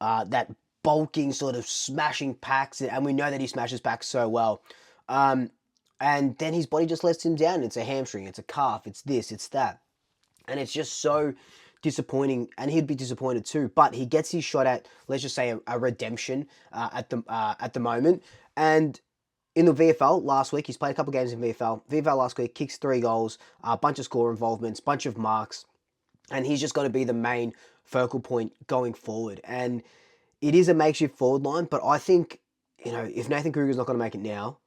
that bulking sort of smashing packs, and we know that he smashes packs so well. And then his body just lets him down. It's a hamstring, it's a calf, it's this, it's that. And it's just so disappointing, and he'd be disappointed too. But he gets his shot at, let's just say, a redemption at the moment. And in the VFL last week, he's played a couple games in VFL. VFL last week, kicks 3 goals, a bunch of score involvements, bunch of marks, and he's just going to be the main focal point going forward. And it is a makeshift forward line, but I think, if Nathan Kreuuuuuuuu's not going to make it now,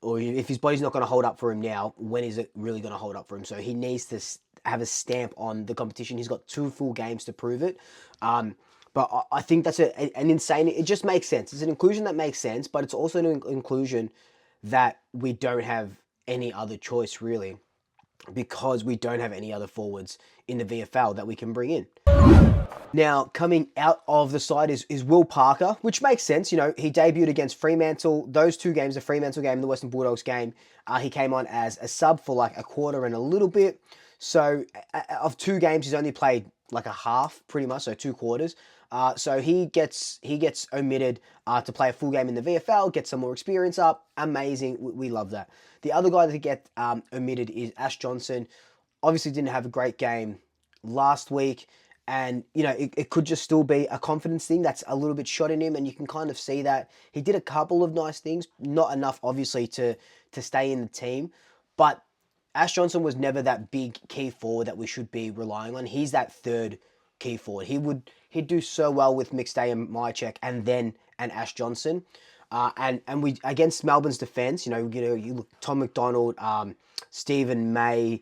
or if his body's not going to hold up for him now, when is it really going to hold up for him? So he needs to have a stamp on the competition. He's got 2 full games to prove it. But I think that's an insane... It just makes sense. It's an inclusion that makes sense, but it's also an inclusion that we don't have any other choice, really, because we don't have any other forwards in the VFL that we can bring in. Now, coming out of the side is Will Parker, which makes sense. He debuted against Fremantle. Those 2 games, the Fremantle game and the Western Bulldogs game, he came on as a sub for like a quarter and a little bit. So, of 2 games, he's only played like a half, pretty much, so 2 quarters. So he gets omitted to play a full game in the VFL, get some more experience up. Amazing. We love that. The other guy that get omitted is Ash Johnson. Obviously didn't have a great game last week. And, it could just still be a confidence thing that's a little bit shot in him. And you can kind of see that. He did a couple of nice things. Not enough, obviously, to stay in the team. But Ash Johnson was never that big key forward that we should be relying on. He's that third key forward. He'd do so well with McStay and Mychek and Ash Johnson. And we, against Melbourne's defence, you look Tom McDonald, Stephen May,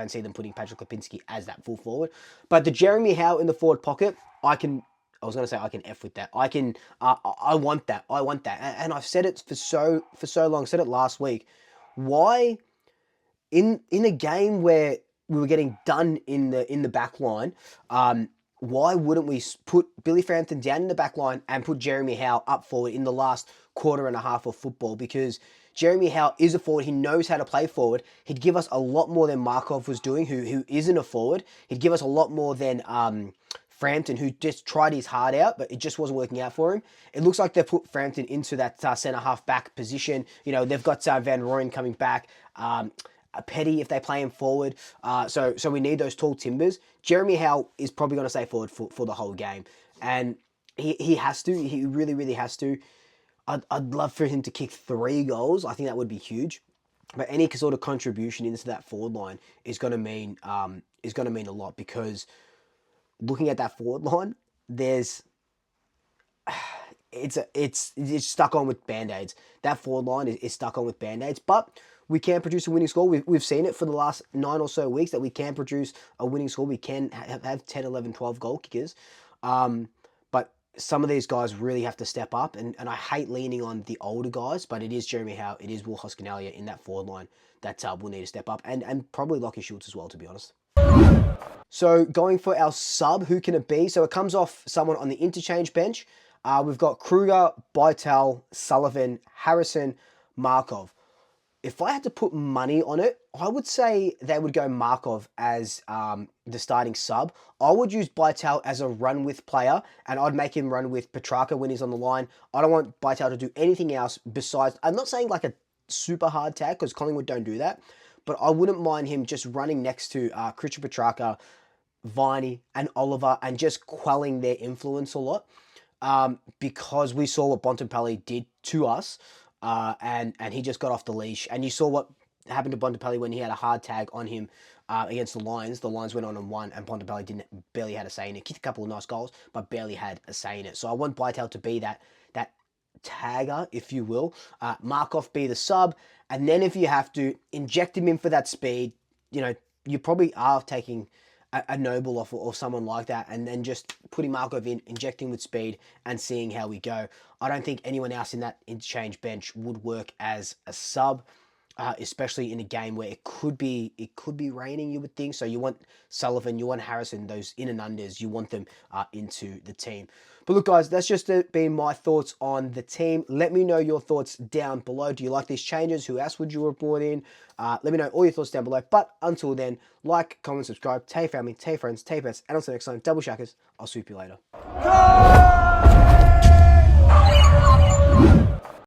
don't see them putting Patrick Lipinski as that full forward. But the Jeremy Howe in the forward pocket, I was going to say I can F with that. I want that. I want that. And I've said it for so long. Said it last week. Why in a game where we were getting done in the back line, why wouldn't we put Billy Frampton down in the back line and put Jeremy Howe up forward in the last quarter and a half of football? Because Jeremy Howe is a forward. He knows how to play forward. He'd give us a lot more than Markov was doing, who isn't a forward. He'd give us a lot more than Frampton, who just tried his heart out, but it just wasn't working out for him. It looks like they've put Frampton into that centre-half back position. You know, they've got Van Rooyen coming back. Petty if they play him forward. So we need those tall timbers. Jeremy Howe is probably going to stay forward for the whole game. And he has to. He really, really has to. I'd love for him to kick 3 goals. I think that would be huge. But any sort of contribution into that forward line is going to mean a lot, because looking at that forward line, it's stuck on with band-aids. That forward line is stuck on with band-aids, but we can produce a winning score. We've seen it for the last 9 or so weeks that we can produce a winning score. We can have 10, 11, 12 goal kickers. But some of these guys really have to step up, and I hate leaning on the older guys, but it is Jeremy Howe, it is Will Hoskinellia in that forward line that will need to step up, and probably Lockie Schultz as well, to be honest. So going for our sub, who can it be? So it comes off someone on the interchange bench. We've got Kruger, Bytel, Sullivan, Harrison, Markov. If I had to put money on it, I would say they would go Markov as the starting sub. I would use Bytel as a run-with player, and I'd make him run with Petrarca when he's on the line. I don't want Bytel to do anything else besides... I'm not saying like a super hard tag, because Collingwood don't do that, but I wouldn't mind him just running next to Christian Petrarca, Viney, and Oliver, and just quelling their influence a lot, because we saw what Bontempelli did to us. And he just got off the leash. And you saw what happened to Bontempelli when he had a hard tag on him against the Lions. The Lions went on and won, and Bontempelli barely had a say in it. Kicked a couple of nice goals, but barely had a say in it. So I want Bytel to be that tagger, if you will. Markov be the sub, and then if you have to, inject him in for that speed. You know, you probably are taking a Noble off or someone like that, and then just putting Markov in, injecting with speed, and seeing how we go. I don't think anyone else in that interchange bench would work as a sub, especially in a game where it could be raining, you would think. So you want Sullivan, you want Harrison, those in and unders, you want them into the team. But look, guys, that's just been my thoughts on the team. Let me know your thoughts down below. Do you like these changes? Who else would you have brought in? Let me know all your thoughts down below. But until then, like, comment, subscribe, tell your family, tell your friends, tell your pets, and until next time, double shackers. I'll swoop you later.